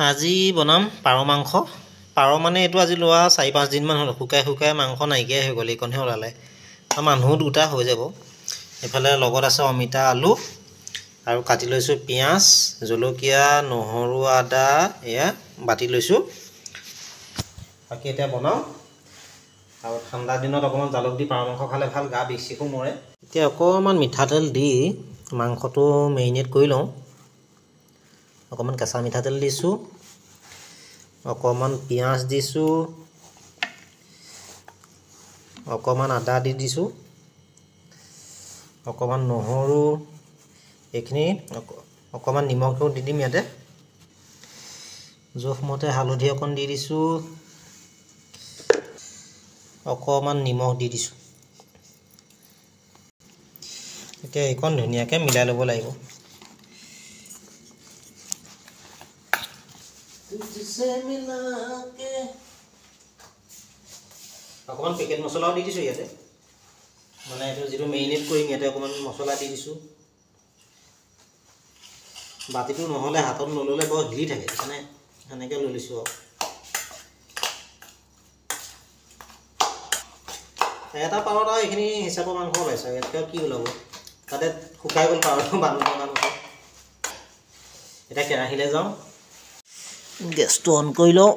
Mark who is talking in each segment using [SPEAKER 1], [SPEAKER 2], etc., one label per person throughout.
[SPEAKER 1] আজি বনাম পাৰ মাংস। পাৰ মানে এইটো আজি লোৱা 4-5 দিনমান হ'ল, শুকাই শুকাই মাংস নাইকিয়াই হৈ গ'ল, এইকণহে ওলালে। আৰু মানুহ দুটা হৈ যাব। এইফালে লগত আছে অমিতা, আলু আৰু কাটি লৈছোঁ পিঁয়াজ, জলকীয়া, নহৰু, আদা এয়া বাটি লৈছোঁ। বাকী এতিয়া বনাওঁ। আৰু ঠাণ্ডা দিনত অকণমান জালুক দি পাৰ মাংস খালে ভাল, গা বিষ চিষো মৰে। এতিয়া অকণমান মিঠাতেল দি মাংসটো মেৰিনেট কৰি লওঁ। অকণমান কেঁচা মিঠাতেল দিছোঁ, অকণমান পিঁয়াজ দিছোঁ, অকণমান আদা দি দিছোঁ, অকণমান নহৰু, এইখিনি অকণমান নিমখটো দি দিম ইয়াতে। জোখমতে হালধি অকণ দি দিছোঁ, অকণমান নিমখ দি দিছোঁ। এতিয়া এইকণ ধুনীয়াকৈ মিলাই ল'ব লাগিব। অকণমান পেকেট মছলাও দি দিছোঁ ইয়াতে, মানে এইটো যিটো মেৰিনেট কৰিম ইয়াতে অকণমান মছলা দি দিছোঁ। বাতিটো নহ'লে হাতত নল'লে বৰ হিলি থাকে, সেইকাৰণে সেনেকৈ লৈ লৈছোঁ আৰু। এটা পাৰত আৰু এইখিনি হিচাপৰ মাংস ওলাইছে, ইয়াতকৈ কি ওলাব, তাতে শুকাই গ'ল পাৰটো বান্ধোতে বান্ধোতে। এতিয়া কেৰাহীলৈ যাওঁ, গেছটো অন কৰি লওঁ।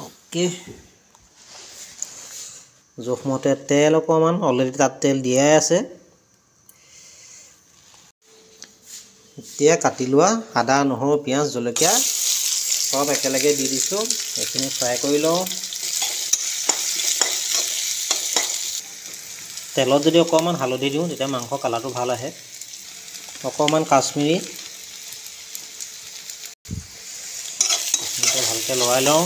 [SPEAKER 1] অ'কে, জোখমতে তেল অকণমান, অলৰেডি তাত তেল দিয়াই আছে। এতিয়া কাটি লোৱা আদা, নহৰু, পিঁয়াজ, জলকীয়া চব একেলগে দি দিছোঁ। এইখিনি ফ্ৰাই কৰি লওঁ। তেলত যদি অকণমান হালধি দিওঁ তেতিয়া মাংস কালাৰটো ভাল আহে। অকণমান কাশ্মীৰী, ভালকৈ লৰাই লওঁ।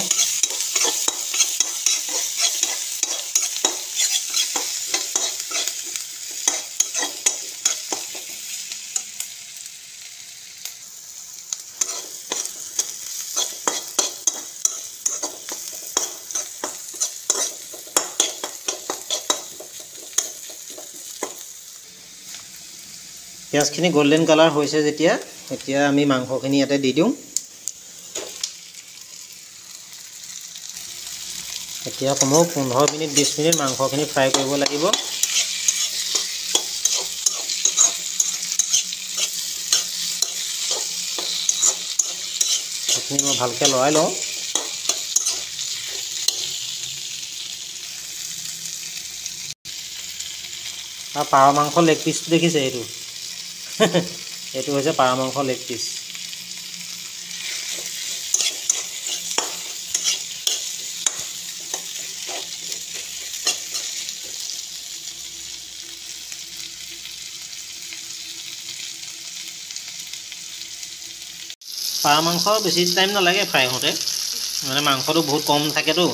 [SPEAKER 1] পিঁয়াজখিনি গল্ডেন কালাৰ হৈছে যেতিয়া, এতিয়া আমি মাংসখিনি ইয়াতে দি দিওঁ। এতিয়া কমেও 15 মিনিট 20 মিনিট মাংসখিনি ফ্ৰাই কৰিব লাগিব। এইখিনি মই ভালকৈ লৰাই লওঁ। আৰু পাৰ মাংস লেগ পিচটো দেখিছে, এইটো এইটো হৈছে পাৰ মাংস লেগ পিচ। পাৰ মাংস বেছি টাইম নালাগে ফ্ৰাই হওঁতে, মানে মাংসটো বহুত কম থাকেতো,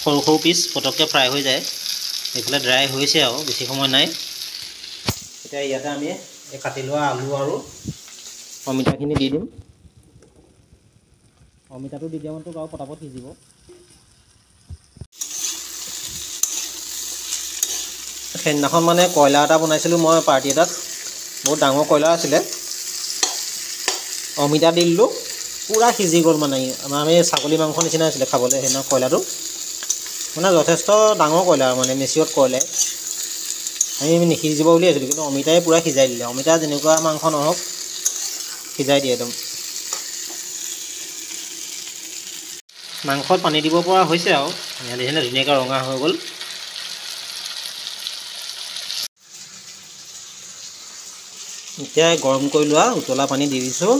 [SPEAKER 1] সৰু সৰু পিচ পটককৈ ফ্ৰাই হৈ যায়। এইফালে ড্ৰাই হৈছে আৰু বেছি সময় নাই। এতিয়া ইয়াতে আমি এই কাটি লোৱা আলু আৰু অমিতাখিনি দি দিম। অমিতাটো দি দিয়ামানটো আৰু পটাপট সিজিব। সেইদিনাখন মানে কয়লাৰ এটা বনাইছিলোঁ মই পাৰ্টি এটাত, বহুত ডাঙৰ কয়লাৰ আছিলে। অমিতা দি দিলোঁ, পূৰা সিজি গ'ল। মানে আমি ছাগলী মাংস নিচিনা আছিলে খাবলৈ সেইদিনা কয়লাৰটো, মানে যথেষ্ট ডাঙৰ কয়লাৰ, মানে মেচিয়ত কয়লাই। আমি নিসিজিব বুলি ভাবিছিলোঁ, কিন্তু অমিতাই পূৰা সিজাই দিলে। অমিতা যেনেকুৱা মাংস নহওক সিজাই দিয়ে একদম। মাংসত পানী দিব পৰা হৈছে আৰু, দেখিছেনে ধুনীয়াকৈ ৰঙা হৈ গ'ল। এতিয়া গৰম কৰি লোৱা উতলা পানী দি দিছোঁ,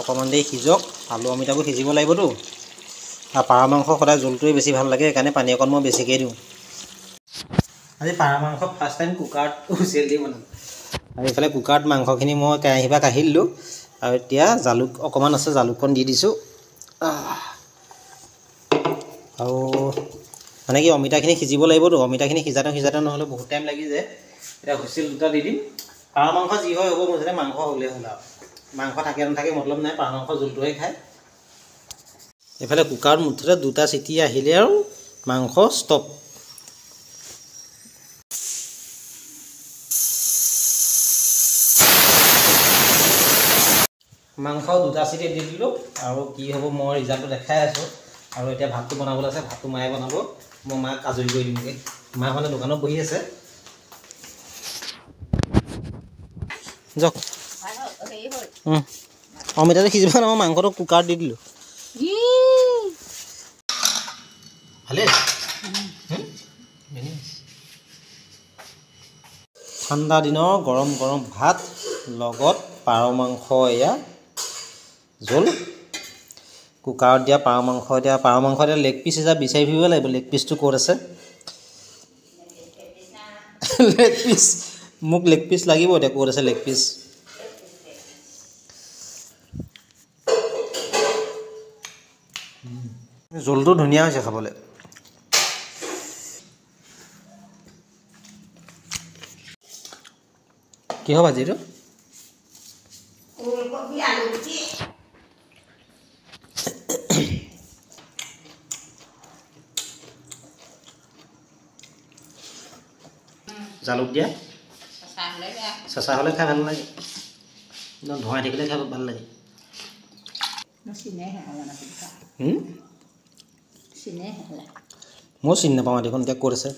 [SPEAKER 1] অকণমান দেৰি সিজক। আলু অমিতাবোৰ সিজিব লাগিবতো, আৰু পাৰ মাংস সদায় জোলটোৱে বেছি ভাল লাগে, সেইকাৰণে পানী অকণ মই বেছিকৈ দিওঁ। আজি পাৰ মাংস ফাৰ্ষ্ট টাইম কুকাৰত হুইচেল দি বনাম। আৰু এইফালে কুকাৰত মাংসখিনি মই কেৰাহীৰ পৰা কাঢ়ি দিলোঁ, আৰু এতিয়া জালুক অকণমান আছে, জালুককণ দি দিছোঁ। আৰু মানে কি অমিতাখিনি সিজিব লাগিবতো, অমিতাখিনি সিজাতে নহ'লে বহুত টাইম লাগি যায়। এতিয়া হুইচেল দুটা দি দিম। পাৰ মাংস যি হয় হ'ব, মুঠতে মাংস হ'লেই হ'ল আৰু। মাংস থাকে নাথাকে মতলব নাই, পাৰ মাংস জোলটোহে খায়। এইফালে কুকাৰত মুঠতে 2টা চিটি আহিলে আৰু মাংস ষ্টপ। মাংস 2টা চিটি দি দিলোঁ আৰু কি হ'ব মই ৰিজাল্টটো দেখাই আছোঁ আৰু এতিয়া ভাতটো বনাবলৈ আছে ভাতটো মায়ে বনাব মই মাক আজৰি কৰি দিমগৈ মা মানে দোকানত বহি আছে যাওক অমিতাটো সিজিব না মই মাংসটো কুকাৰত দি দিলোঁ ভালেই ঠাণ্ডা দিনৰ গৰম গৰম ভাত লগত পাৰ মাংস এয়া জোল কুকাৰত দিয়া পাৰ মাংস এতিয়া লেগ পিচ এটা বিচাৰি ফুৰিব লাগিব লেগ পিচটো ক'ত আছে লেগ পিচ মোক লেগ পিচ লাগিব এতিয়া ক'ত আছে লেগ পিচ জোলটো ধুনীয়া হৈছে খাবলৈ কিহৰ ভাজি এইটো জালুক দিয়া চেঁচা হ'লে খাই ভাল লাগে ধোঁৱাই থাকিলে খাই ভাল লাগে মই চিনি নাপাওঁ দেখোন এতিয়া ক'ত আছে